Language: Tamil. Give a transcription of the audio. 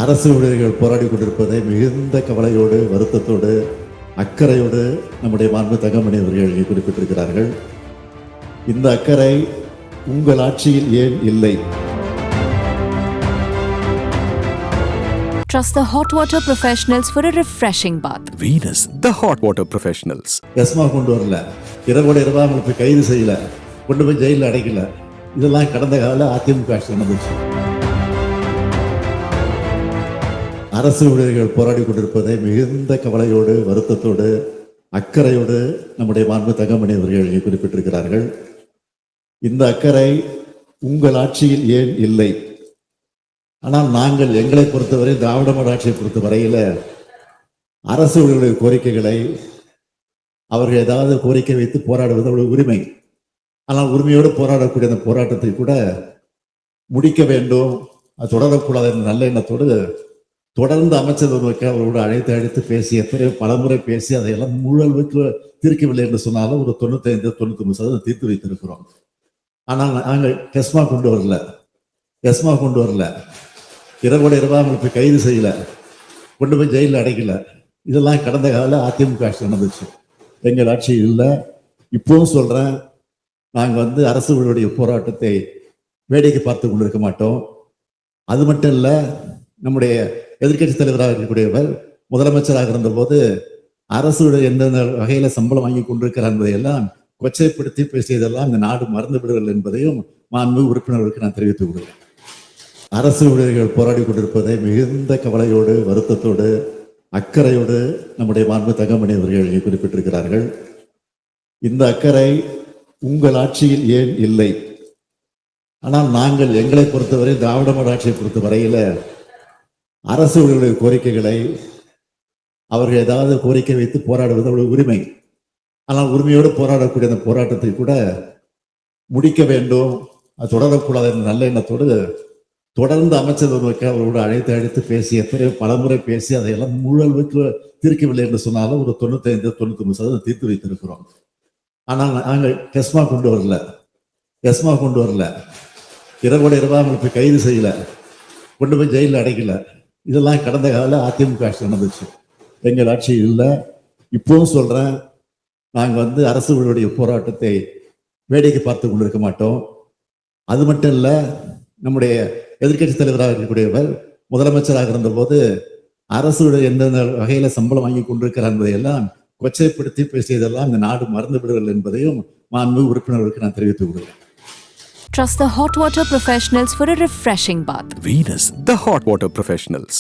அரசு ஊழியர்கள் போராடி கொண்டிருப்பதை மிகுந்த கவலையோடு, வருத்தத்தோடு, அக்கறையோடு நம்முடைய மாண்பு தங்கமணி அவர்கள் இங்கே குறிப்பிட்டிருக்கிறார்கள். இந்த அக்கறை உங்கள் ஆட்சியில் ஏன் இல்லை? Trust the hot water professionals for a refreshing bath. Venus, the hot water professionals. எஸ்மா கொண்டு வரல, இரவோட இரவா அவங்களுக்கு கைது செய்யல, கொண்டு போய் ஜெயிலில் அடைக்கல. இதெல்லாம் கடந்த கால அதிமுக ஆட்சி நடந்துச்சு. அரசு ஊழியர்கள் போராடி கொண்டிருப்பதை மிகுந்த கவலையோடு, வருத்தத்தோடு, அக்கறையோடு நம்முடைய மாண்பு தங்கமணி அவர்கள் இங்கே குறிப்பிட்டிருக்கிறார்கள். இந்த அக்கறை உங்கள் ஆட்சியில் ஏன் இல்லை? ஆனால் நாங்கள் எங்களை பொறுத்தவரை, திராவிட மாடல் ஆட்சியை பொறுத்த வரையில் அரசு ஊழியர்களுடைய கோரிக்கைகளை அவர்கள் ஏதாவது கோரிக்கை வைத்து போராடுவது அவருடைய உரிமை. ஆனால் உரிமையோடு போராடக்கூடிய அந்த போராட்டத்தை கூட முடிக்க வேண்டும், அது தொடரக்கூடாது என்ற நல்ல எண்ணத்தோடு தொடர்ந்து அமைச்சர் ஒருவருக்கு அவரோடு அழைத்து பேசி பலமுறை பேசி அதையெல்லாம் முழு தீர்க்கவில்லை என்று சொன்னாலும் ஒரு 95-99% தீர்த்து வைத்திருக்கிறோம். ஆனால் நாங்கள் எஸ்மா கொண்டு வரல, இரவோட இரவா அவங்களுக்கு கைது செய்யல, கொண்டு போய் ஜெயிலில் அடைக்கல. இதெல்லாம் கடந்த கால அதிமுக ஆட்சி நடந்துச்சு. எங்கள் ஆட்சி இல்லை. இப்பவும் சொல்றேன், நாங்கள் அரசு ஊழியருடைய போராட்டத்தை வேடிக்கை பார்த்து கொண்டிருக்க மாட்டோம். அது மட்டும் இல்லை, நம்முடைய எதிர்கட்சி தலைவராக இருக்கக்கூடியவர் முதலமைச்சராக இருந்தபோது அரசு எந்தெந்த வகையில சம்பளம் வாங்கி கொண்டிருக்கிறார் என்பதையெல்லாம் கொச்சைப்படுத்தி பேசியதெல்லாம் இந்த நாடு மறந்து விடுதல் என்பதையும் மாண்பு உறுப்பினர்களுக்கு நான் தெரிவித்துக் கொள்கிறேன். அரசு ஊழியர்கள் போராடி கொண்டிருப்பதை மிகுந்த கவலையோடு, வருத்தத்தோடு, அக்கறையோடு நம்முடைய மாண்பு தங்கமணி அவர்கள் இங்கே குறிப்பிட்டிருக்கிறார்கள். இந்த அக்கறை உங்கள் ஆட்சியில் ஏன் இல்லை? ஆனால் நாங்கள் எங்களை பொறுத்தவரை, திராவிட மாடல் ஆட்சியை பொறுத்த வரையில அரசு ஊழியர்களுடைய கோரிக்கைகளை அவர்கள் ஏதாவது கோரிக்கை வைத்து போராடுவது அவருடைய உரிமை. ஆனால் உரிமையோடு போராடக்கூடிய அந்த போராட்டத்தை கூட முடிக்க வேண்டும், அது தொடரக்கூடாது என்ற நல்ல எண்ணத்தோடு தொடர்ந்து அமைச்சர் ஒருவருக்கு அவரோடு அழைத்து பேசி பலமுறை பேசி அதையெல்லாம் முழு தீர்க்கவில்லை என்று சொன்னாலும் ஒரு 95-99% தீர்த்து வைத்திருக்கிறோம். ஆனால் நாங்கள் எஸ்மா கொண்டு வரல, இரவோட இரவா அவங்களுக்கு கைது செய்யல, கொண்டு போய் ஜெயிலில் அடைக்கல. இதெல்லாம் கடந்த கால அதிமுக ஆட்சி நடந்துச்சு. எங்கள் ஆட்சி இல்லை. இப்பவும் சொல்றேன், நாங்கள் அரசு ஊழியருடைய போராட்டத்தை வேடிக்கை பார்த்து கொண்டிருக்க மாட்டோம். அது மட்டும் இல்லை, நம்முடைய எதிர்கட்சி தலைவராக இருக்கக்கூடியவர் முதலமைச்சராக இருந்தபோது அரசு எந்தெந்த வகையில சம்பளம் வாங்கி கொண்டிருக்கிறார் என்பதையெல்லாம் கொச்சைப்படுத்தி பேசியதெல்லாம் இந்த நாடு மறந்து விடுதல் என்பதையும் மாண்பு உறுப்பினர்களுக்கு நான் தெரிவித்துக் கொள்கிறேன். Trust the hot water professionals for a refreshing bath. Venus, the hot water professionals.